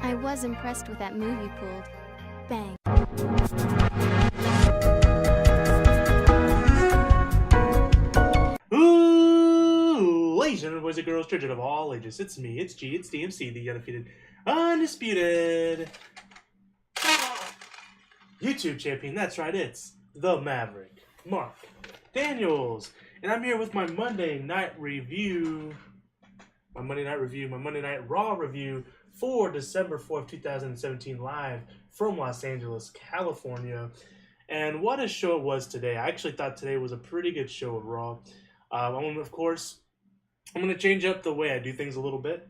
I was impressed with that move you pulled. Bang. Ooh, ladies and gentlemen, boys and girls, children of all ages, it's me, it's G, it's DMC, the undefeated, undisputed YouTube champion. That's right, it's the Maverick, Mark Daniels, and I'm here with my Monday Night Raw review for December 4th, 2017, live from Los Angeles, California. And what a show it was today. I actually thought today was a pretty good show of Raw. I'm going to change up the way I do things a little bit.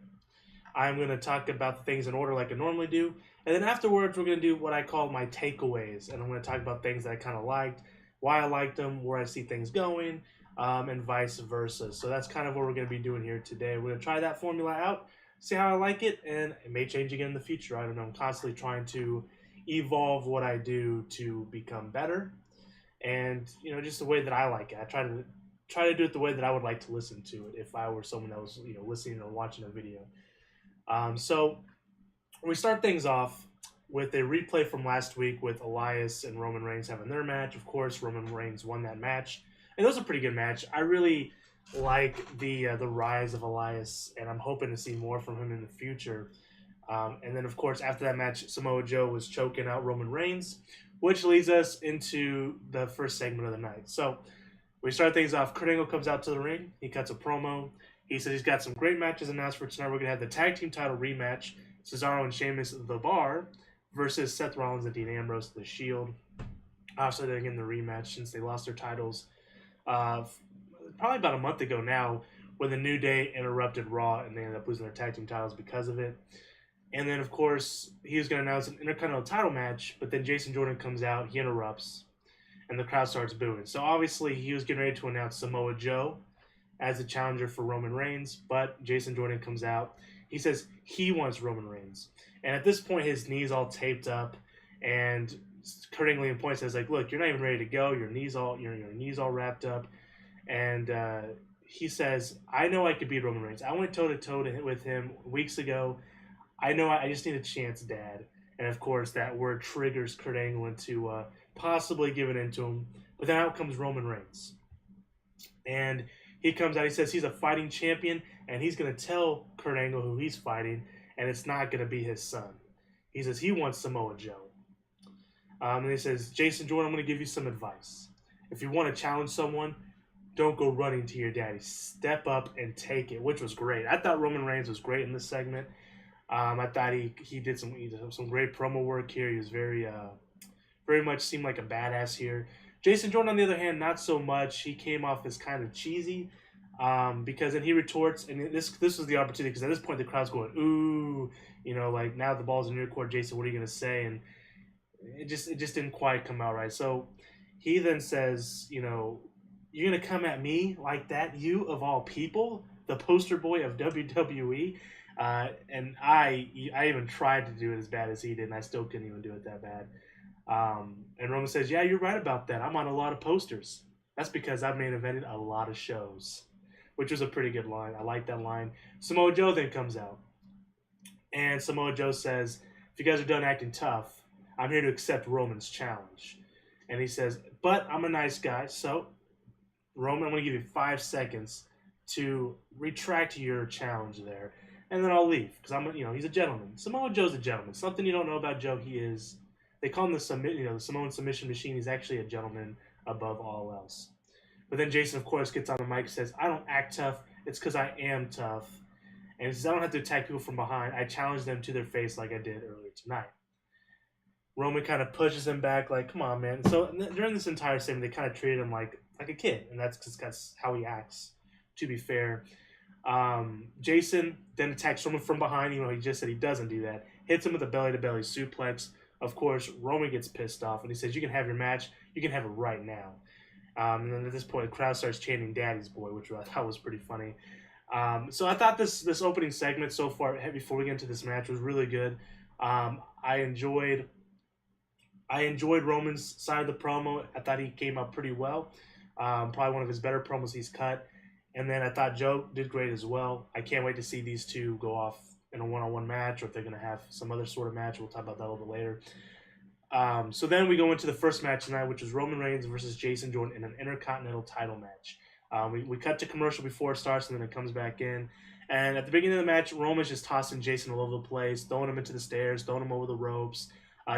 I'm going to talk about the things in order like I normally do. And then afterwards, we're going to do what I call my takeaways. And I'm going to talk about things that I kind of liked, why I liked them, where I see things going, and vice versa. So that's kind of what we're going to be doing here today. We're going to try that formula out, see how I like it, and it may change again in the future. I don't know. I'm constantly trying to evolve what I do to become better. And, just the way that I like it. I try to do it the way that I would like to listen to it if I were someone that was, listening or watching a video. So we start things off with a replay from last week with Elias and Roman Reigns having their match. Of course, Roman Reigns won that match, and it was a pretty good match. I really like the rise of Elias, and I'm hoping to see more from him in the future. And then, of course, after that match, Samoa Joe was choking out Roman Reigns, which leads us into the first segment of the night. So we start things off. Kurt Angle comes out to the ring. He cuts a promo. He says he's got some great matches announced for tonight. We're going to have the tag team title rematch. Cesaro and Sheamus, The Bar, versus Seth Rollins and Dean Ambrose, The Shield. Obviously, they're getting the rematch since they lost their titles probably about a month ago now when the New Day interrupted Raw and they ended up losing their tag team titles because of it. And then, of course, he was going to announce an Intercontinental title match, but then Jason Jordan comes out, he interrupts, and the crowd starts booing. So obviously he was getting ready to announce Samoa Joe as the challenger for Roman Reigns, but Jason Jordan comes out. He says he wants Roman Reigns. And at this point, his knee's all taped up, and Kurt Angle points says, like, look, you're not even ready to go. Your knee's all wrapped up. And he says, I know I could beat Roman Reigns. I went toe-to-toe with him weeks ago. I know I just need a chance, Dad. And, of course, that word triggers Kurt Angle into possibly giving in to him. But then out comes Roman Reigns. And he comes out, he says he's a fighting champion, and he's going to tell Kurt Angle who he's fighting, and it's not going to be his son. He says he wants Samoa Joe. And he says, Jason Jordan, I'm going to give you some advice. If you want to challenge someone, don't go running to your daddy. Step up and take it, which was great. I thought Roman Reigns was great in this segment. I thought he did some great promo work here. He was very much seemed like a badass here. Jason Jordan, on the other hand, not so much. He came off as kind of cheesy because then he retorts, and this was the opportunity because at this point the crowd's going, ooh, like now the ball's in your court, Jason, what are you going to say? And it just didn't quite come out right. So he then says, you're going to come at me like that, you of all people, the poster boy of WWE? And I even tried to do it as bad as he did, and I still couldn't even do it that bad. And Roman says, yeah, you're right about that. I'm on a lot of posters. That's because I've main evented a lot of shows, which was a pretty good line. I like that line. Samoa Joe then comes out, and Samoa Joe says, if you guys are done acting tough, I'm here to accept Roman's challenge. And he says, but I'm a nice guy, so Roman, I'm going to give you 5 seconds to retract your challenge there, and then I'll leave because he's a gentleman. Samoa Joe's a gentleman. Something you don't know about Joe, he is. They call him the Samoan submission machine. He's actually a gentleman above all else. But then Jason, of course, gets on the mic and says, I don't act tough. It's because I am tough. And he says, I don't have to attack people from behind. I challenge them to their face like I did earlier tonight. Roman kind of pushes him back like, come on, man. So during this entire segment, they kind of treated him like a kid. And that's how he acts, to be fair. Jason then attacks Roman from behind, even though he just said he doesn't do that. Hits him with a belly-to-belly suplex. Of course, Roman gets pissed off, and he says, you can have your match. You can have it right now. And then at this point, the crowd starts chanting Daddy's Boy, which I thought was pretty funny. So I thought this opening segment so far, before we get into this match, was really good. I enjoyed Roman's side of the promo. I thought he came out pretty well. Probably one of his better promos he's cut. And then I thought Joe did great as well. I can't wait to see these two go off in a one-on-one match or if they're going to have some other sort of match. We'll talk about that a little bit later. So then we go into the first match tonight, which is Roman Reigns versus Jason Jordan in an Intercontinental title match. We cut to commercial before it starts, and then it comes back in. And at the beginning of the match, Roman's just tossing Jason all over the place, throwing him into the stairs, throwing him over the ropes.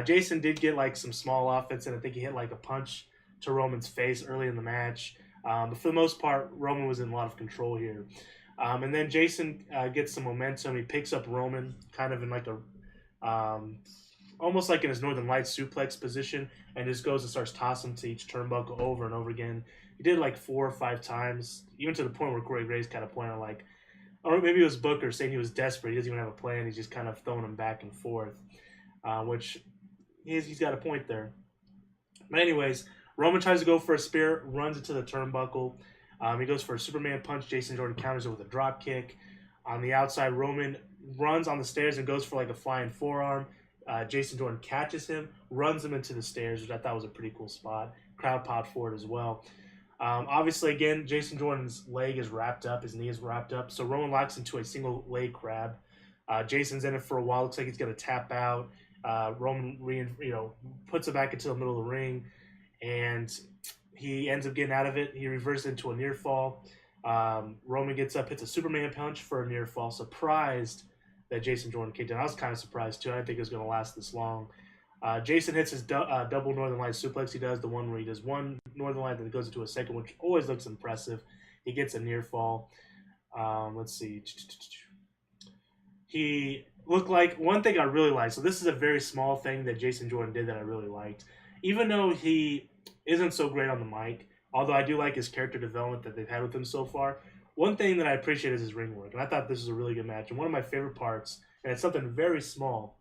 Jason did get like some small offense, and I think he hit like a punch to Roman's face early in the match. But for the most part, Roman was in a lot of control here. And then Jason gets some momentum. He picks up Roman kind of in like a almost like in his Northern Lights suplex position, and just goes and starts tossing to each turnbuckle over and over again. He did like 4 or 5 times, even to the point where Corey Graves kind of pointed like, or maybe it was Booker saying he was desperate. He doesn't even have a plan. He's just kind of throwing him back and forth, which he's got a point there. But anyways, Roman tries to go for a spear, runs into the turnbuckle. He goes for a Superman punch. Jason Jordan counters it with a drop kick. On the outside, Roman runs on the stairs and goes for like a flying forearm. Jason Jordan catches him, runs him into the stairs, which I thought was a pretty cool spot. Crowd popped for it as well. Obviously, again, Jason Jordan's leg is wrapped up, his knee is wrapped up, so Roman locks into a single leg grab. Jason's in it for a while. Looks like he's going to tap out. Roman, puts it back into the middle of the ring, and he ends up getting out of it. He reverses into a near fall. Roman gets up, hits a Superman punch for a near fall. Surprised that Jason Jordan kicked in. I was kind of surprised too. I didn't think it was going to last this long. Jason hits his double Northern Lights suplex. He does the one where he does one Northern Light, then it goes into a second, which always looks impressive. He gets a near fall. Let's see. He looked like one thing I really liked. So this is a very small thing that Jason Jordan did that I really liked. Even though he isn't so great on the mic, although I do like his character development that they've had with him so far, one thing that I appreciate is his ring work. And I thought this was a really good match. And one of my favorite parts, and it's something very small,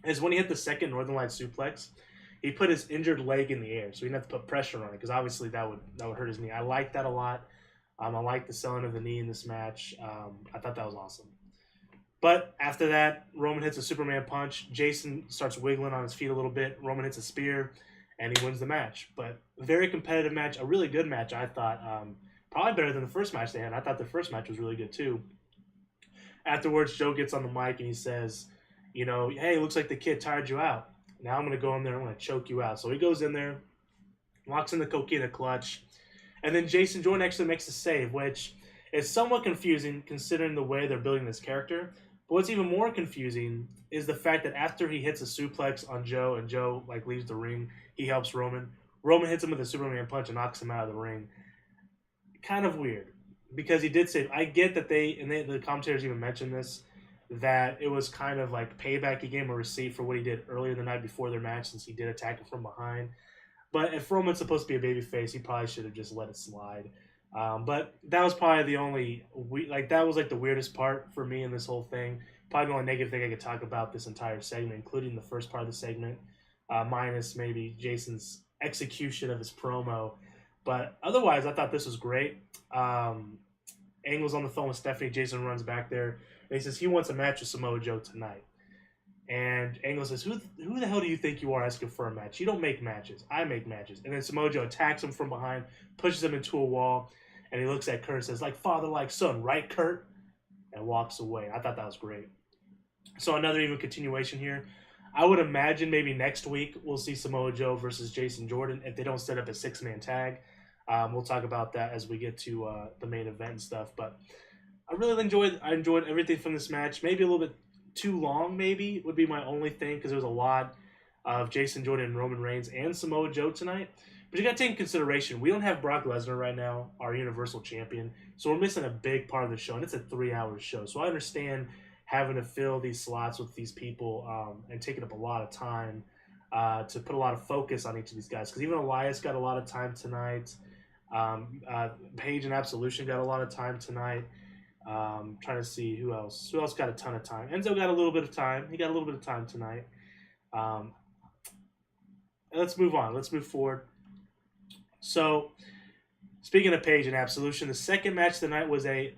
is when he hit the second Northern Light suplex, he put his injured leg in the air. So he didn't have to put pressure on it because obviously that would hurt his knee. I like that a lot. I like the selling of the knee in this match. I thought that was awesome. But after that, Roman hits a Superman punch. Jason starts wiggling on his feet a little bit. Roman hits a spear, and he wins the match. But a very competitive match, a really good match, I thought. Probably better than the first match they had. I thought the first match was really good, too. Afterwards, Joe gets on the mic, and he says, hey, it looks like the kid tired you out. Now I'm going to go in there, I'm going to choke you out. So he goes in there, locks in the coquina clutch, and then Jason Jordan actually makes a save, which is somewhat confusing considering the way they're building this character. But what's even more confusing is the fact that after he hits a suplex on Joe and Joe leaves the ring, he helps Roman. Roman hits him with a Superman punch and knocks him out of the ring. Kind of weird because he did save. I get that the commentators even mentioned this, that it was kind of like payback. He gave him a receipt for what he did earlier the night before their match since he did attack him from behind. But if Roman's supposed to be a babyface, he probably should have just let it slide. But that was probably the only that was like the weirdest part for me in this whole thing. Probably the only negative thing I could talk about this entire segment, including the first part of the segment, minus maybe Jason's execution of his promo. But otherwise, I thought this was great. Angle's on the phone with Stephanie. Jason runs back there, and he says he wants a match with Samoa Joe tonight. And Angle says, who the hell do you think you are asking for a match? You don't make matches. I make matches. And then Samoa Joe attacks him from behind, pushes him into a wall, and he looks at Kurt and says, like father, like son, right, Kurt? And walks away. I thought that was great. So another even continuation here. I would imagine maybe next week we'll see Samoa Joe versus Jason Jordan if they don't set up a 6-man tag. We'll talk about that as we get to the main event and stuff. But I really enjoyed everything from this match. Maybe a little bit too long, maybe, would be my only thing, because there was a lot of Jason Jordan and Roman Reigns and Samoa Joe tonight. But you got to take into consideration, we don't have Brock Lesnar right now, our Universal Champion, so we're missing a big part of the show, and it's a 3-hour show. So I understand having to fill these slots with these people and taking up a lot of time to put a lot of focus on each of these guys. Because even Elias got a lot of time tonight. Paige and Absolution got a lot of time tonight. Trying to see who else got a ton of time. Enzo got a little bit of time. He got a little bit of time tonight. Let's move on. Let's move forward. So, speaking of Paige and Absolution, the second match tonight was a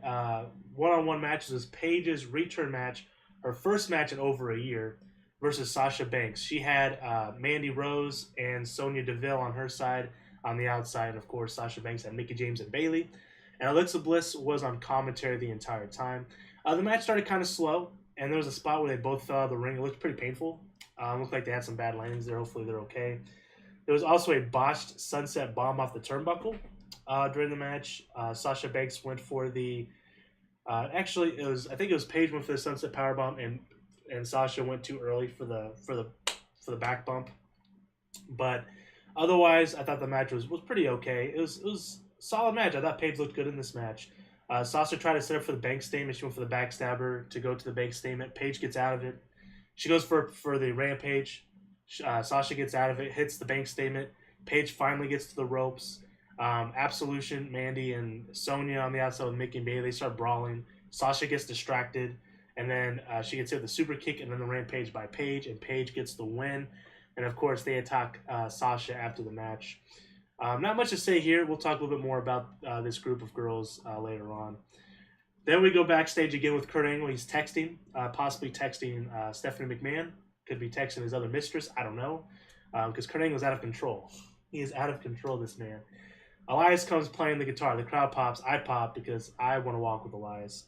one-on-one match. This was Paige's return match, her first match in over a year, versus Sasha Banks. She had Mandy Rose and Sonya Deville on her side on the outside, and of course Sasha Banks had Mickie James and Bayley. And Alexa Bliss was on commentary the entire time. The match started kind of slow. and there was a spot where they both fell out of the ring. It looked pretty painful. Looked like they had some bad landings there. Hopefully they're okay. There was also a botched sunset bomb off the turnbuckle during the match. Sasha Banks went for the. Actually, I think it was Paige went for the sunset powerbomb, and Sasha went too early for the back bump. But otherwise, I thought the match was pretty okay. It was a solid match. I thought Paige looked good in this match. Sasha tried to set up for the bank statement. She went for the backstabber to go to the bank statement. Paige gets out of it. She goes for the rampage. Sasha gets out of it, hits the bank statement. Paige finally gets to the ropes. Absolution, Mandy, and Sonya on the outside with Mickey and Bailey. They start brawling. Sasha gets distracted, and then she gets hit with the super kick and then the rampage by Paige, and Paige gets the win. And of course, they attack Sasha after the match. Not much to say here. We'll talk a little bit more about this group of girls later on. Then we go backstage again with Kurt Angle. He's texting, possibly texting Stephanie McMahon. Could be texting his other mistress. I don't know. Because Kurt Angle's out of control. He is out of control, this man. Elias comes playing the guitar. The crowd pops. I pop because I want to walk with Elias.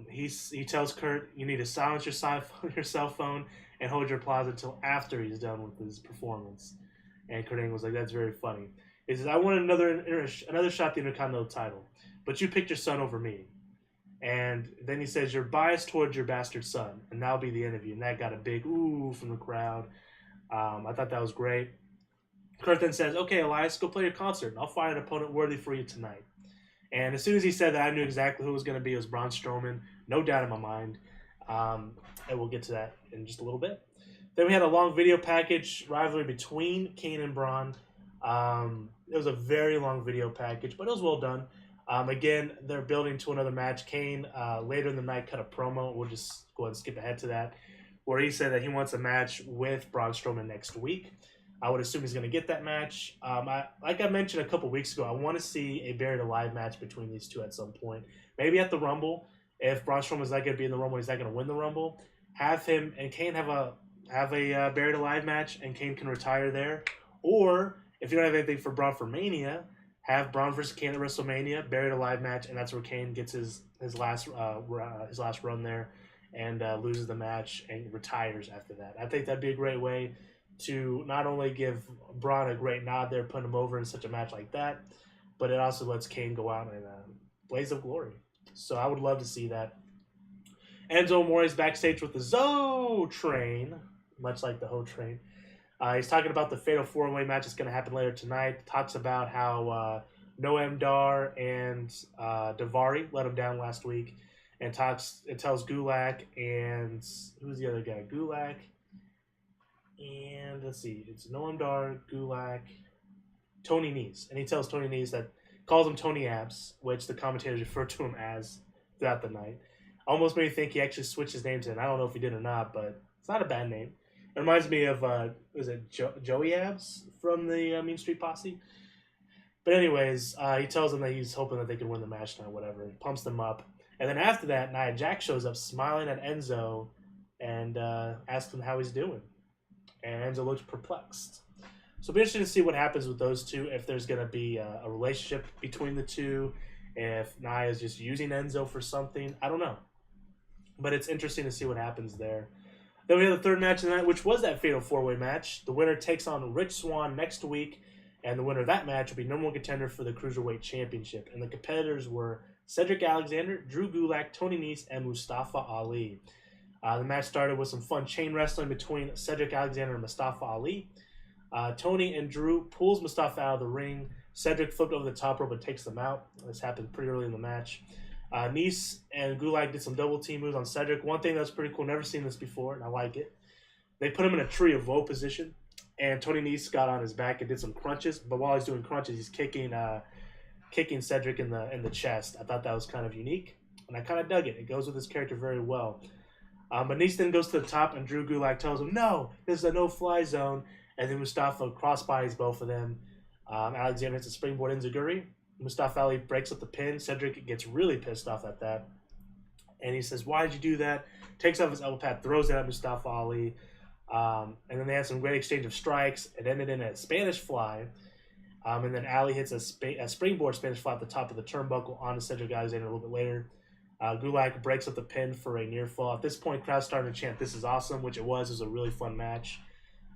He tells Kurt, you need to silence your cell phone and hold your applause until after he's done with his performance. And Kurt Angle's like, that's very funny. He says, I want another shot at the Intercontinental title, but you picked your son over me. And then he says, you're biased towards your bastard son, and that'll be the end of you. And that got a big ooh from the crowd. I thought that was great. Kurt then says, okay, Elias, go play your concert, and I'll find an opponent worthy for you tonight. And as soon as he said that, I knew exactly who it was going to be. It was Braun Strowman. No doubt in my mind. And we'll get to that in just a little bit. Then we had a long video package rivalry between Kane and Braun. It was a very long video package, but it was well done. Again, they're building to another match. Kane, later in the night, cut a promo. We'll just go ahead and skip ahead to that, where he said that he wants a match with Braun Strowman next week. I would assume he's going to get that match. Like I mentioned a couple weeks ago, I want to see a Buried Alive match between these two at some point. Maybe at the Rumble. If Braun Strowman's not going to be in the Rumble, he's not going to win the Rumble. Have him and Kane have a Buried Alive match, and Kane can retire there. Or if you don't have anything for Braun for Mania, have Braun versus Kane at WrestleMania, Buried Alive match, and that's where Kane gets his last run there and loses the match and retires after that. I think that'd be a great way to not only give Braun a great nod there, putting him over in such a match like that, but it also lets Kane go out in a blaze of glory. So I would love to see that. Enzo Amore's backstage with the Zo Train, much like the Ho Train. He's talking about the Fatal 4-Way match that's going to happen later tonight. Talks about how Noam Dar and Daivari let him down last week. And tells Gulak and... Who's the other guy? Gulak. And let's see. It's Noam Dar, Gulak, Tony Nese. And he tells Tony Nese that... Calls him Tony Abs, which the commentators refer to him as throughout the night. Almost made me think he actually switched his name to it. I don't know if he did or not, but it's not a bad name. It reminds me of, Joey Abs from the Mean Street Posse? But anyways, he tells them that he's hoping that they can win the match tonight, whatever. He pumps them up. And then after that, Nia Jax shows up smiling at Enzo and asks him how he's doing. And Enzo looks perplexed. So it'll be interesting to see what happens with those two, if there's going to be a relationship between the two, if Nia is just using Enzo for something. I don't know. But it's interesting to see what happens there. Then we have the third match of the night, which was that Fatal 4-Way match. The winner takes on Rich Swann next week, and the winner of that match will be number one contender for the Cruiserweight Championship. And the competitors were Cedric Alexander, Drew Gulak, Tony Nese, and Mustafa Ali. The match started with some fun chain wrestling between Cedric Alexander and Mustafa Ali. Tony and Drew pulls Mustafa out of the ring. Cedric flipped over the top rope and takes them out. This happened pretty early in the match. Nese and Gulak did some double team moves on Cedric. One thing that's pretty cool, never seen this before, and I like it. They put him in a tree of woe position, and Tony Nese got on his back and did some crunches. But while he's doing crunches, he's kicking Cedric in the chest. I thought that was kind of unique, and I kind of dug it. It goes with his character very well. But Nese then goes to the top, and Drew Gulak tells him, no, this is a no-fly zone. And then Mustafa crossbodies both of them. Alexander hits a springboard enziguri. Mustafa Ali breaks up the pin. Cedric gets really pissed off at that. And he says, why did you do that? Takes off his elbow pad, throws it at Mustafa Ali. And then they had some great exchange of strikes. It ended in a Spanish fly. And then Ali hits a springboard Spanish fly at the top of the turnbuckle onto Cedric Alexander a little bit later. Gulak breaks up the pin for a near fall. At this point, crowd's starting to chant, "This is awesome," which it was. It was a really fun match.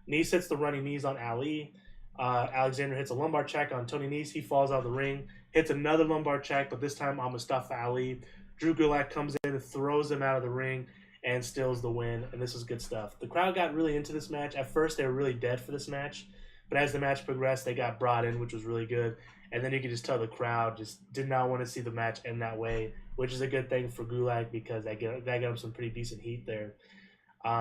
Nese hits the running knees on Ali. Alexander hits a lumbar check on Tony Nese. He falls out of the ring. Hits another lumbar check, but this time on Mustafa Ali. Drew Gulak comes in and throws him out of the ring and steals the win. And this was good stuff. The crowd got really into this match. At first, they were really dead for this match. But as the match progressed, they got brought in, which was really good. And then you could just tell the crowd just did not want to see the match end that way, which is a good thing for Gulak because that got him some pretty decent heat there.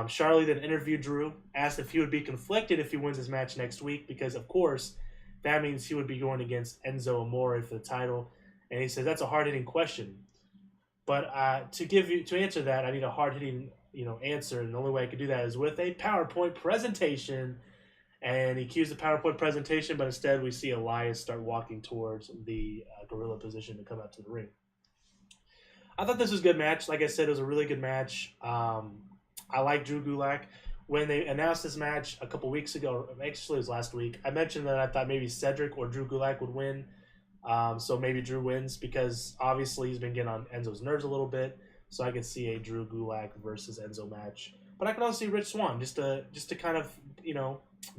Charlie then interviewed Drew, asked if he would be conflicted if he wins his match next week because, of course, that means he would be going against Enzo Amore for the title. And he says that's a hard-hitting question. But to answer that, I need a hard-hitting answer, and the only way I could do that is with a PowerPoint presentation. And he cues the PowerPoint presentation, but instead we see Elias start walking towards the gorilla position to come out to the ring. I thought this was a good match. Like I said, it was a really good match. I like Drew Gulak. When they announced this match a couple weeks ago, actually it was last week, I mentioned that I thought maybe Cedric or Drew Gulak would win. So maybe Drew wins because obviously he's been getting on Enzo's nerves a little bit. So I could see a Drew Gulak versus Enzo match. But I could also see Rich Swann just to kind of,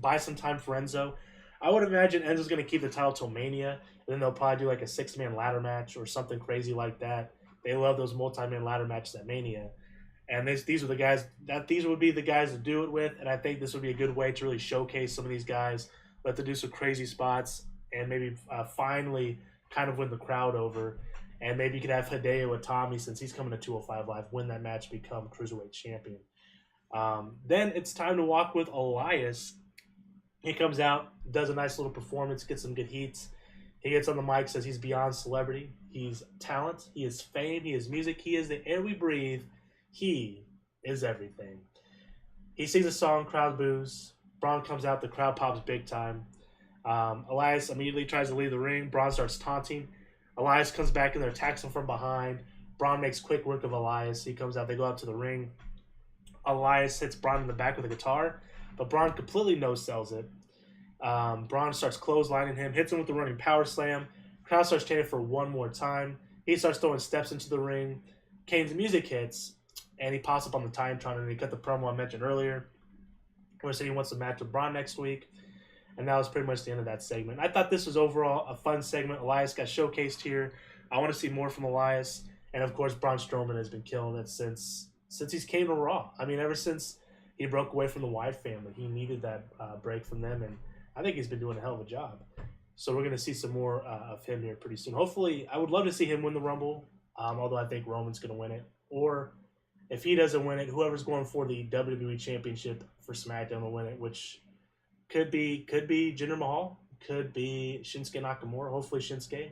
buy some time for Enzo. I would imagine Enzo's going to keep the title till Mania, and then they'll probably do like a 6-man ladder match or something crazy like that. They love those multi-man ladder matches at Mania. And these are the guys these would be the guys to do it with, and I think this would be a good way to really showcase some of these guys, let them do some crazy spots, and maybe finally kind of win the crowd over. And maybe you could have Hideo Itami, since he's coming to 205 Live, win that match, become Cruiserweight Champion. Then it's time to walk with Elias. He comes out, does a nice little performance, gets some good heats. He gets on the mic, says he's beyond celebrity. He's talent. He is fame. He is music. He is the air we breathe. He is everything. He sings a song, crowd boos. Braun comes out, the crowd pops big time. Elias immediately tries to leave the ring. Braun starts taunting. Elias comes back in there, attacks him from behind. Braun makes quick work of Elias. He comes out, they go out to the ring. Elias hits Braun in the back with a guitar, but Braun completely no-sells it. Braun starts clotheslining him, hits him with the running power slam. Crowd starts chanting for one more time. He starts throwing steps into the ring. Kane's music hits, and he pops up on the Titantron, and he cut the promo I mentioned earlier, where he said he wants to match with Braun next week. And that was pretty much the end of that segment. I thought this was overall a fun segment. Elias got showcased here. I want to see more from Elias. And, of course, Braun Strowman has been killing it since he's came to Raw. I mean, ever since he broke away from the Wyatt family, he needed that break from them. And I think he's been doing a hell of a job. So we're going to see some more of him here pretty soon. Hopefully, I would love to see him win the Rumble, although I think Roman's going to win it. Or if he doesn't win it, whoever's going for the WWE Championship for SmackDown will win it, which could be Jinder Mahal, could be Shinsuke Nakamura. Hopefully Shinsuke.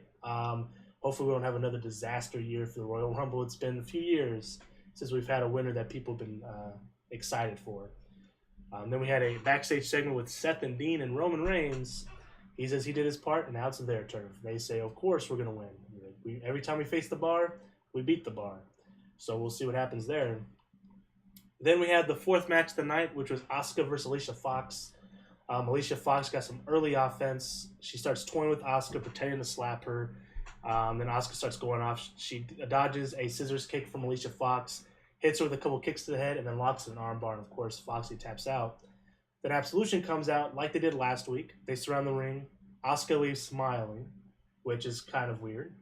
Hopefully we don't have another disaster year for the Royal Rumble. It's been a few years since we've had a winner that people have been excited for. Then we had a backstage segment with Seth and Dean and Roman Reigns. He says he did his part, and now it's their turn. They say, of course we're going to win. Every time we face the Bar, we beat the Bar. So we'll see what happens there. Then we had the fourth match of the night, which was Asuka versus Alicia Fox. Alicia Fox got some early offense. She starts toying with Asuka, pretending to slap her. Then Asuka starts going off. She dodges a scissors kick from Alicia Fox, hits her with a couple kicks to the head, and then locks an armbar. And, of course, Foxy taps out. Then Absolution comes out like they did last week. They surround the ring. Asuka leaves smiling, which is kind of weird.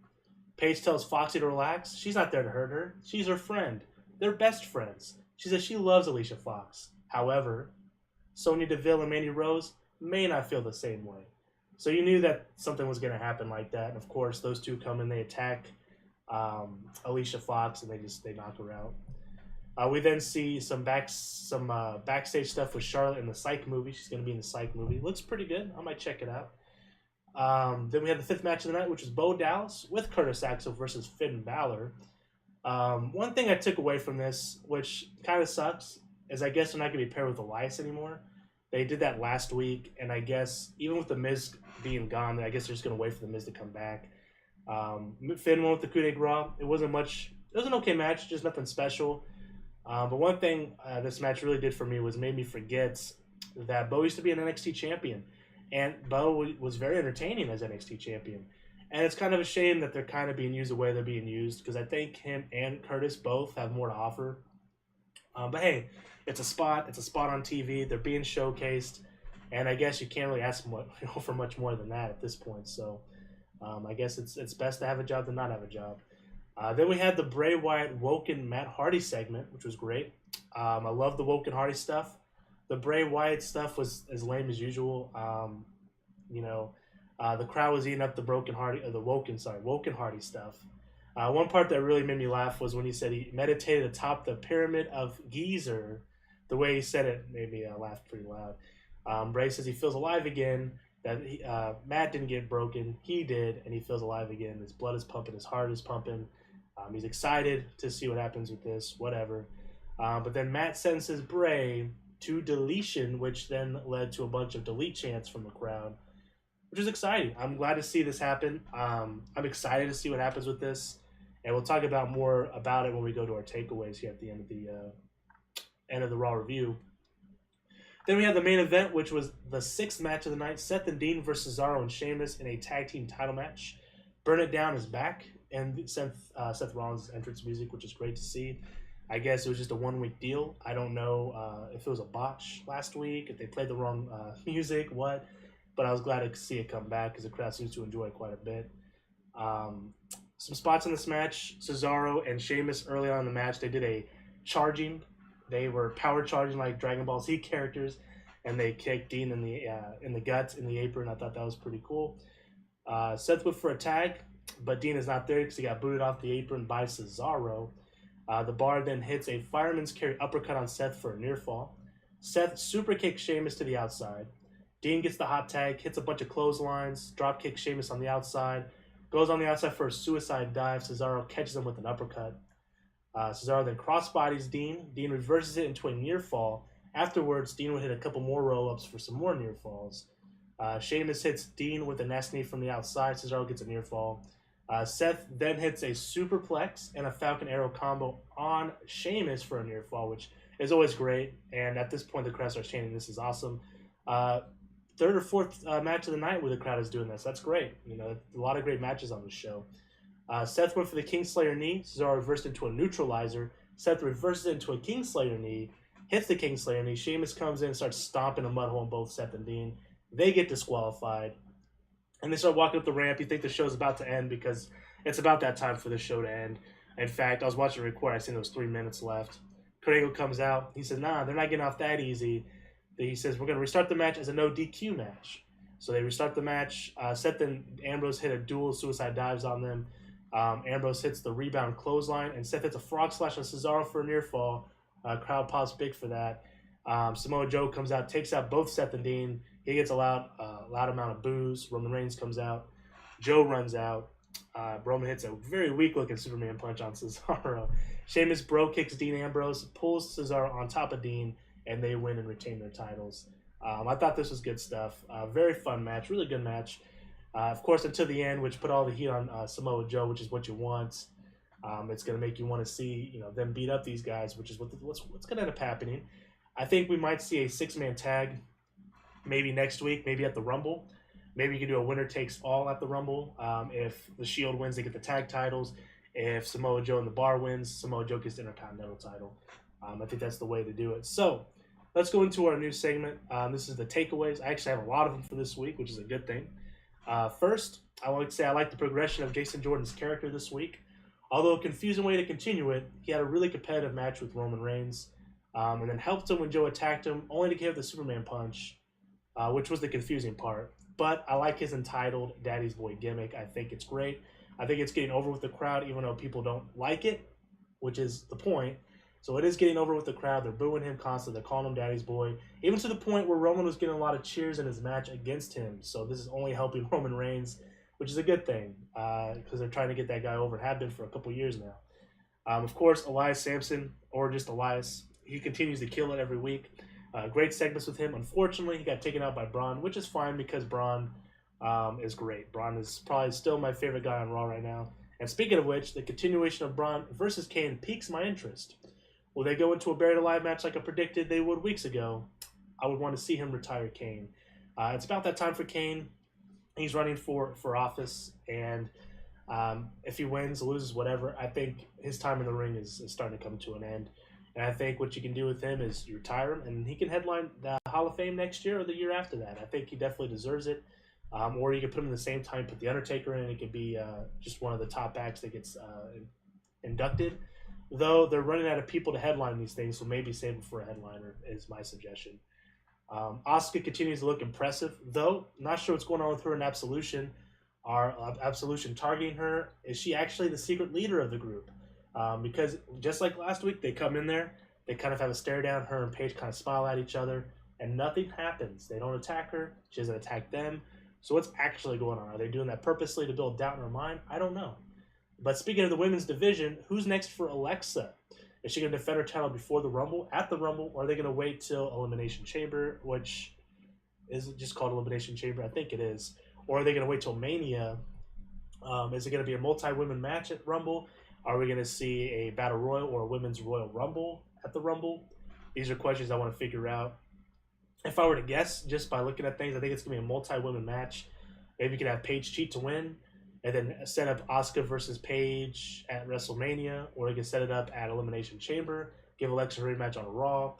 Paige tells Foxy to relax. She's not there to hurt her. She's her friend. They're best friends. She says she loves Alicia Fox. However, Sonya Deville and Mandy Rose may not feel the same way. So you knew that something was going to happen like that. And, of course, those two come in. They attack Alicia Fox, and they knock her out. We then see some backstage stuff with Charlotte in the Psych movie. She's going to be in the Psych movie. Looks pretty good. I might check it out. Then we had the fifth match of the night, which was Bo Dallas with Curtis Axel versus Finn Balor. One thing I took away from this, which kind of sucks, is I guess they're not going to be paired with Elias anymore. They did that last week, and I guess even with The Miz being gone, I guess they're just going to wait for The Miz to come back. Finn won with the coup de grace. It wasn't much. It was an okay match, just nothing special. But one thing this match really did for me was made me forget that Bo used to be an NXT champion. And Bo was very entertaining as NXT champion. And it's kind of a shame that they're kind of being used the way they're being used because I think him and Curtis both have more to offer. But hey, it's a spot. It's a spot on TV. They're being showcased, and I guess you can't really ask for much more than that at this point. So I guess it's best to have a job than not have a job. Then we had the Bray Wyatt Woken Matt Hardy segment, which was great. I love the Woken Hardy stuff. The Bray Wyatt stuff was as lame as usual. The crowd was eating up the Woken Hardy stuff. One part that really made me laugh was when he said he meditated atop the Pyramid of Geezer. The way he said it made me laugh pretty loud. Bray says he feels alive again, that Matt didn't get broken. He did, and he feels alive again. His blood is pumping. His heart is pumping. He's excited to see what happens with this, whatever. But then Matt sentences Bray to deletion, which then led to a bunch of delete chants from the crowd, which is exciting. I'm glad to see this happen. I'm excited to see what happens with this, and we'll talk about more about it when we go to our takeaways here at the end of the Raw review. Then we have the main event, which was the sixth match of the night: Seth and Dean versus Cesaro and Sheamus in a tag team title match. Burn It Down is back, and Seth Rollins' entrance music, which is great to see. I guess it was just a 1 week deal. I don't know if it was a botch last week, if they played the wrong music, what. But I was glad to see it come back because the crowd seems to enjoy it quite a bit. Some spots in this match: Cesaro and Sheamus early on in the match, they did a charging. They were power charging like Dragon Ball Z characters, and they kicked Dean in the guts, in the apron. I thought that was pretty cool. Seth went for a tag, but Dean is not there because he got booted off the apron by Cesaro. The bar then hits a fireman's carry uppercut on Seth for a near fall. Seth super kicks Sheamus to the outside. Dean gets the hot tag, hits a bunch of clotheslines, drop kicks Sheamus on the outside, goes on the outside for a suicide dive. Cesaro catches him with an uppercut. Cesaro then crossbodies Dean. Dean reverses it into a near fall. Afterwards, Dean would hit a couple more roll-ups for some more near falls. Sheamus hits Dean with a nasty knee from the outside. Cesaro gets a near fall. Seth then hits a superplex and a Falcon Arrow combo on Sheamus for a near fall, which is always great. And at this point, the crowd starts chanting, "This is awesome." Third or fourth match of the night where the crowd is doing this. That's great. A lot of great matches on this show. Seth went for the Kingslayer knee. Cesaro reversed into a neutralizer. Seth reverses into a Kingslayer knee, hits the Kingslayer knee. Sheamus comes in and starts stomping a mud hole on both Seth and Dean. They get disqualified. And they start walking up the ramp. You think the show's about to end because it's about that time for the show to end. In fact, I was watching the record. I seen there was 3 minutes left. Kurt Angle comes out. He said, "Nah, they're not getting off that easy." He says, "We're going to restart the match as a no DQ match." So they restart the match. Seth and Ambrose hit a dual suicide dives on them. Ambrose hits the rebound clothesline, and Seth hits a frog splash on Cesaro for a near fall. Crowd pops big for that. Samoa Joe comes out, takes out both Seth and Dean. He gets a loud amount of boos. Roman Reigns comes out. Joe runs out. Roman hits a very weak-looking Superman punch on Cesaro. Sheamus bro kicks Dean Ambrose, pulls Cesaro on top of Dean, and they win and retain their titles. I thought this was good stuff. Very fun match, really good match. Of course, until the end, which put all the heat on Samoa Joe, which is what you want. It's going to make you want to see them beat up these guys, which is what's going to end up happening. I think we might see a 6-man tag maybe next week, maybe at the Rumble. Maybe you can do a winner takes all at the Rumble. If the Shield wins, they get the tag titles. If Samoa Joe and the Bar wins, Samoa Joe gets the Intercontinental title. I think that's the way to do it. So let's go into our new segment. This is the takeaways. I actually have a lot of them for this week, which is a good thing. First, I want to say I like the progression of Jason Jordan's character this week. Although a confusing way to continue it, he had a really competitive match with Roman Reigns, and then helped him when Joe attacked him, only to give the Superman punch, which was the confusing part. But I like his entitled Daddy's Boy gimmick. I think it's great. I think it's getting over with the crowd, even though people don't like it, which is the point. So it is getting over with the crowd. They're booing him constantly. They're calling him Daddy's Boy, even to the point where Roman was getting a lot of cheers in his match against him. So this is only helping Roman Reigns, which is a good thing because they're trying to get that guy over and have been for a couple years now. Of course, Elias Sampson, or just Elias, he continues to kill it every week. Great segments with him. Unfortunately, he got taken out by Braun, which is fine because Braun is great. Braun is probably still my favorite guy on Raw right now. And speaking of which, the continuation of Braun versus Kane piques my interest. Will they go into a Buried Alive match like I predicted they would weeks ago? I would want to see him retire Kane. It's about that time for Kane. He's running for office, and if he wins, loses, whatever, I think his time in the ring is starting to come to an end. And I think what you can do with him is you retire him, and he can headline the Hall of Fame next year or the year after that. I think he definitely deserves it. Or you could put him in the same time, put The Undertaker in, and it could be just one of the top acts that gets inducted. Though they're running out of people to headline these things, so maybe save him for a headliner is my suggestion. Asuka continues to look impressive, though not sure what's going on with her in Absolution. Are Absolution targeting her? Is she actually the secret leader of the group? Because just like last week, they come in there, they kind of have a stare down, her and Paige kind of smile at each other, and nothing happens. They don't attack her, she doesn't attack them. So what's actually going on? Are they doing that purposely to build doubt in her mind? I don't know. But speaking of the women's division, who's next for Alexa? Is she going to defend her title before the Rumble, at the Rumble, or are they going to wait till Elimination Chamber, which is just called Elimination Chamber? I think it is. Or are they going to wait till Mania? Is it going to be a multi-women match at Rumble? Are we going to see a Battle Royal or a Women's Royal Rumble at the Rumble? These are questions I want to figure out. If I were to guess, just by looking at things, I think it's going to be a multi-women match. Maybe you could have Paige cheat to win, and then set up Asuka versus Paige at WrestleMania, or you can set it up at Elimination Chamber, give Alexa a rematch on a Raw,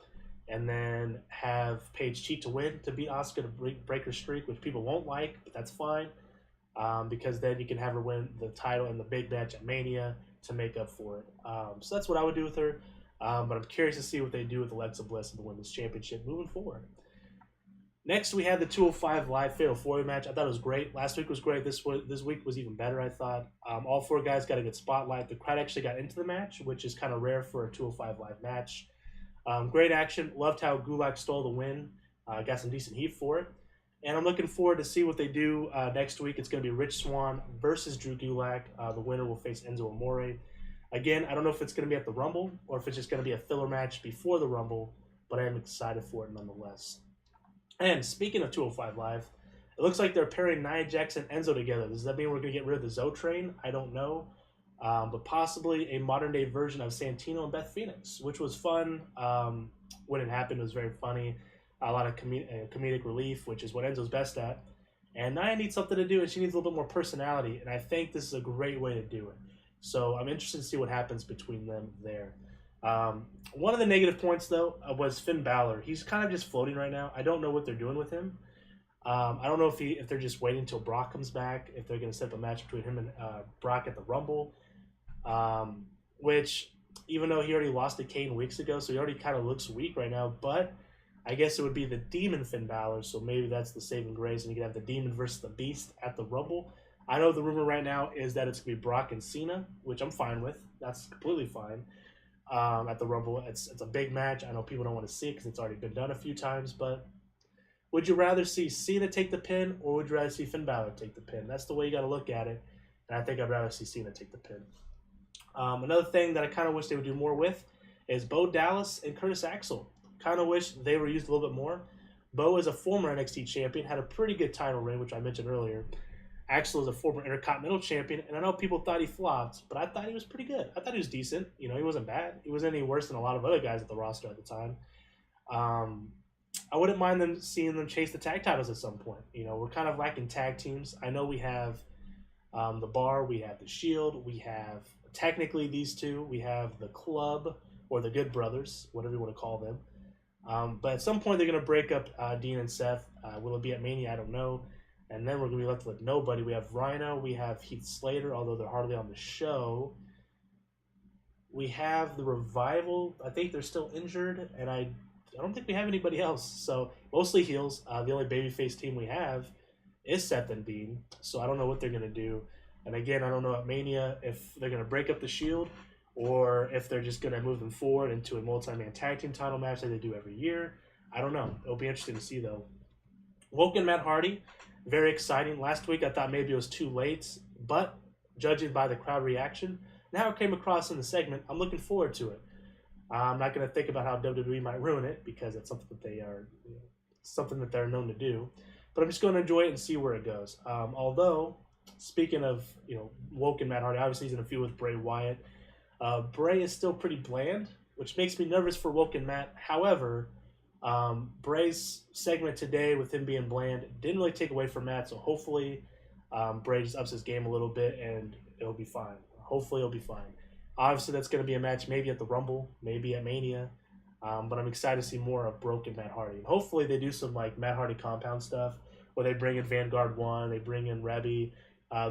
and then have Paige cheat to win to beat Asuka to break her streak, which people won't like, but that's fine, because then you can have her win the title in the big match at Mania to make up for it. So that's what I would do with her, but I'm curious to see what they do with Alexa Bliss in the Women's Championship moving forward. Next, we had the 205 Live Fatal 4-Way match. I thought it was great. Last week was great. This week was even better, I thought. All four guys got a good spotlight. The crowd actually got into the match, which is kind of rare for a 205 Live match. Great action. Loved how Gulak stole the win. Got some decent heat for it. And I'm looking forward to see what they do next week. It's going to be Rich Swann versus Drew Gulak. The winner will face Enzo Amore. Again, I don't know if it's going to be at the Rumble or if it's just going to be a filler match before the Rumble, but I am excited for it nonetheless. And speaking of 205 Live, it looks like they're pairing Nia Jax and Enzo together. Does that mean we're going to get rid of the Zoe train? I don't know. But possibly a modern-day version of Santino and Beth Phoenix, which was fun. When it happened, it was very funny. A lot of comedic relief, which is what Enzo's best at. And Nia needs something to do, and she needs a little bit more personality. And I think this is a great way to do it. So I'm interested to see what happens between them there. One of the negative points, though, was Finn Balor. He's kind of just floating right now. I don't know what they're doing with him. I don't know if they're just waiting until Brock comes back, if they're going to set up a match between him and Brock at the Rumble. Which, even though he already lost to Kane weeks ago, so he already kind of looks weak right now, but I guess it would be the Demon Finn Balor, so maybe that's the saving grace, and you can have the Demon versus the Beast at the Rumble. I know the rumor right now is that it's going to be Brock and Cena, which I'm fine with. That's completely fine. At the Rumble, it's a big match. I know people don't want to see it because it's already been done a few times, but would you rather see Cena take the pin, or would you rather see Finn Balor take the pin? That's the way you got to look at it, and I think I'd rather see Cena take the pin. Another thing that I kind of wish they would do more with is Bo Dallas and Curtis Axel. Kind of wish they were used a little bit more. Bo is a former NXT champion, had a pretty good title reign, which I mentioned earlier. Axel is a former Intercontinental champion, and I know people thought he flopped, but I thought he was pretty good. I thought he was decent. You know, he wasn't bad. He wasn't any worse than a lot of other guys at the roster at the time. I wouldn't mind seeing them chase the tag titles at some point. You know, we're kind of lacking tag teams. I know we have the Bar, we have the Shield, we have technically these two. We have the Club, or the Good Brothers, whatever you want to call them. But at some point, they're going to break up Dean and Seth. Will it be at Mania? I don't know. And then we're going to be left with nobody. We have Rhino. We have Heath Slater, although they're hardly on the show. We have the Revival. I think they're still injured, and I don't think we have anybody else. So mostly heels. The only babyface team we have is Seth and Dean. So I don't know what they're going to do. And again, I don't know at Mania if they're going to break up the Shield or if they're just going to move them forward into a multi-man tag team title match that they do every year. I don't know. It'll be interesting to see, though. Woken Matt Hardy. Very exciting. Last week I thought maybe it was too late, but judging by the crowd reaction and how it came across in the segment, I'm looking forward to it. I'm not going to think about how WWE might ruin it because it's something that something that they're known to do. But I'm just going to enjoy it and see where it goes. Although, speaking of Woken Matt Hardy, obviously he's in a feud with Bray Wyatt. Bray is still pretty bland, which makes me nervous for Woken Matt. However, Bray's segment today with him being bland didn't really take away from that, so hopefully Bray just ups his game a little bit and it'll be fine. Hopefully it'll be fine. Obviously that's going to be a match maybe at the Rumble, maybe at Mania, but I'm excited to see more of broken Matt Hardy. And hopefully they do some like Matt Hardy compound stuff where they bring in Vanguard 1, they bring in Rebby,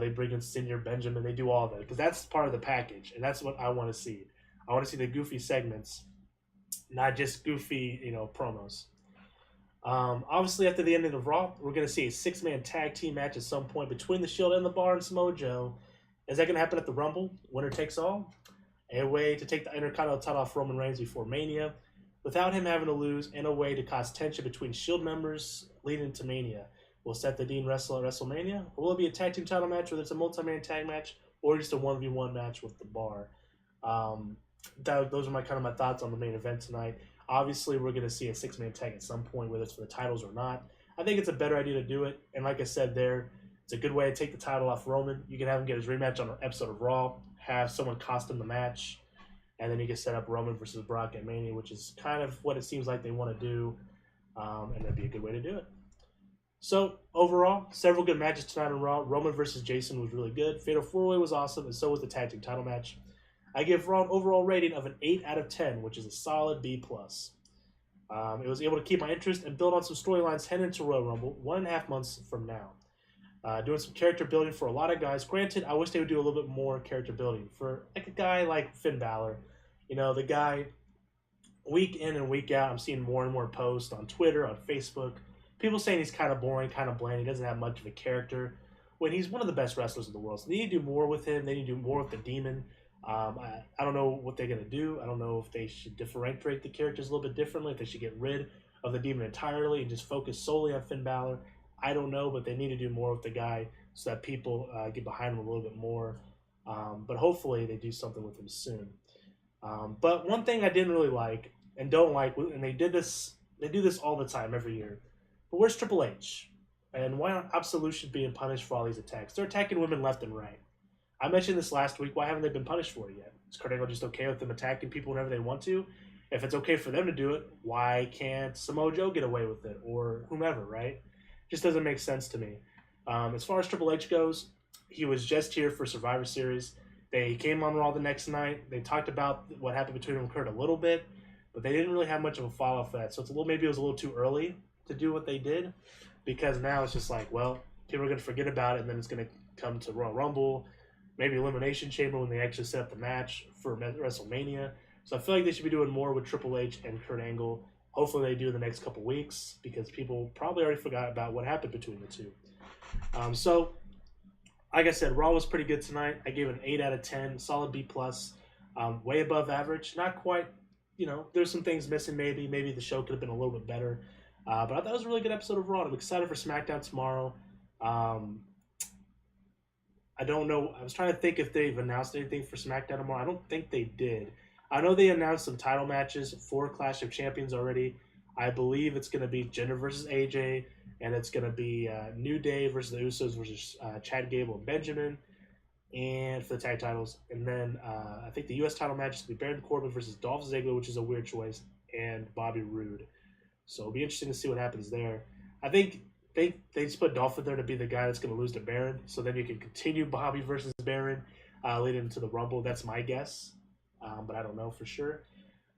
they bring in Senior Benjamin, they do all that because that's part of the package, and that's what I want to see. I want to see the goofy segments, not just goofy, promos. Obviously, after the ending of Raw, we're going to see a 6-man tag team match at some point between the Shield and the Bar and Samoa Joe. Is that going to happen at the Rumble? Winner takes all? A way to take the Intercontinental title off Roman Reigns before Mania without him having to lose, and a way to cause tension between Shield members leading to Mania. Will Seth the Dean wrestle at WrestleMania? Or will it be a tag team title match, whether it's a multi-man tag match or just a 1v1 match with the Bar? Those are my thoughts on the main event tonight. Obviously, we're going to see a 6-man tag at some point, whether it's for the titles or not. I think it's a better idea to do it. And like I said there, it's a good way to take the title off Roman. You can have him get his rematch on an episode of Raw, have someone cost him the match, and then you can set up Roman versus Brock at Mania, which is kind of what it seems like they want to do. And that'd be a good way to do it. So, overall, several good matches tonight on Raw. Roman versus Jason was really good. Fatal 4-Way was awesome, and so was the tag team title match. I give Raw an overall rating of an 8 out of 10, which is a solid B+. It was able to keep my interest and build on some storylines heading into Royal Rumble 1.5 months from now. Doing some character building for a lot of guys. Granted, I wish they would do a little bit more character building for like a guy like Finn Balor. The guy, week in and week out, I'm seeing more and more posts on Twitter, on Facebook. People saying he's kind of boring, kind of bland. He doesn't have much of a character. When he's one of the best wrestlers in the world. So they need to do more with him. They need to do more with the Demon. I don't know what they're going to do. I don't know if they should differentiate the characters a little bit differently, if they should get rid of the Demon entirely and just focus solely on Finn Balor. I don't know, but they need to do more with the guy so that people get behind him a little bit more. But hopefully they do something with him soon. But one thing I didn't really like and don't like, and they do this all the time every year, but where's Triple H? And why aren't Absolution being punished for all these attacks? They're attacking women left and right. I mentioned this last week. Why haven't they been punished for it yet? Is Kurt Angle just okay with them attacking people whenever they want to? If it's okay for them to do it, why can't Samoa Joe get away with it? Or whomever, right? Just doesn't make sense to me. As far as Triple H goes, he was just here for Survivor Series. They came on Raw the next night. They talked about what happened between him and Kurt a little bit, but they didn't really have much of a follow-up for that. So maybe it was a little too early to do what they did, because now it's just like, well, people are going to forget about it, and then it's going to come to Royal Rumble, maybe Elimination Chamber when they actually set up the match for WrestleMania. So I feel like they should be doing more with Triple H and Kurt Angle. Hopefully they do in the next couple weeks, because people probably already forgot about what happened between the two. So, like I said, Raw was pretty good tonight. I gave it an 8 out of 10, solid B+, way above average. Not quite, there's some things missing maybe. Maybe the show could have been a little bit better. But I thought it was a really good episode of Raw. I'm excited for SmackDown tomorrow. I don't know. I was trying to think if they've announced anything for SmackDown tomorrow. I don't think they did. I know they announced some title matches for Clash of Champions already. I believe it's going to be Jinder versus AJ, and it's going to be New Day versus the Usos versus Chad Gable and Benjamin, and for the tag titles. And then I think the U.S. title match is going to be Baron Corbin versus Dolph Ziggler, which is a weird choice, and Bobby Roode. So it'll be interesting to see what happens there. I think they just put Dolph in there to be the guy that's going to lose to Baron, so then you can continue Bobby versus Baron leading into the Rumble. That's my guess, but I don't know for sure.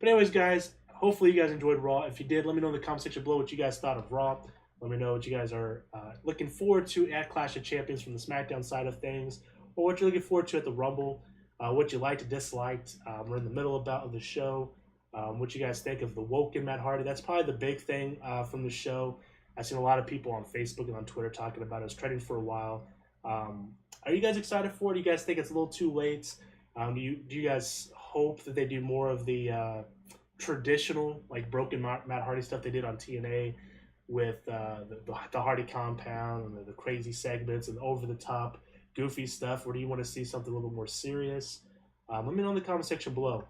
But anyways, guys, hopefully you guys enjoyed Raw. If you did, let me know in the comment section below what you guys thought of Raw. Let me know what you guys are looking forward to at Clash of Champions from the SmackDown side of things, or what you're looking forward to at the Rumble, what you liked or disliked. We're in the middle of the show. What you guys think of the Woken Matt Hardy. That's probably the big thing from the show. I've seen a lot of people on Facebook and on Twitter talking about it. It's trending for a while. Are you guys excited for it? Do you guys think it's a little too late? Do you guys hope that they do more of the traditional, like, broken Matt Hardy stuff they did on TNA with the Hardy compound and the crazy segments and over-the-top goofy stuff? Or do you want to see something a little more serious? Let me know in the comment section below.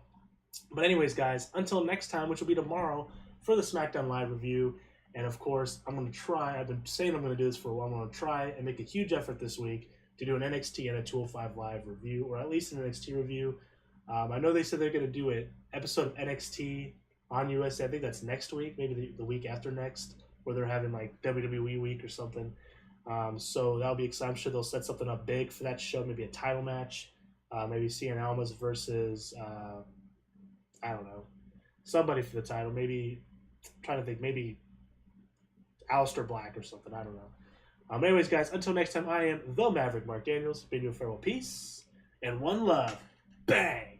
But anyways, guys, until next time, which will be tomorrow for the SmackDown Live review. And of course, I'm going to try, I've been saying I'm going to do this for a while, I'm going to try and make a huge effort this week to do an NXT and a 205 Live review, or at least an NXT review. I know they said they're going to do an episode of NXT on USA. I think that's next week, maybe the week after next, where they're having like WWE week or something. So that'll be exciting. I'm sure they'll set something up big for that show. Maybe a title match. Maybe Cien Almas versus I don't know, somebody for the title. Maybe I'm trying to think. Maybe Aleister Black or something. I don't know. Anyways, guys, until next time, I am the Maverick Mark Daniels. Bid you a farewell, peace, and one love. Bang!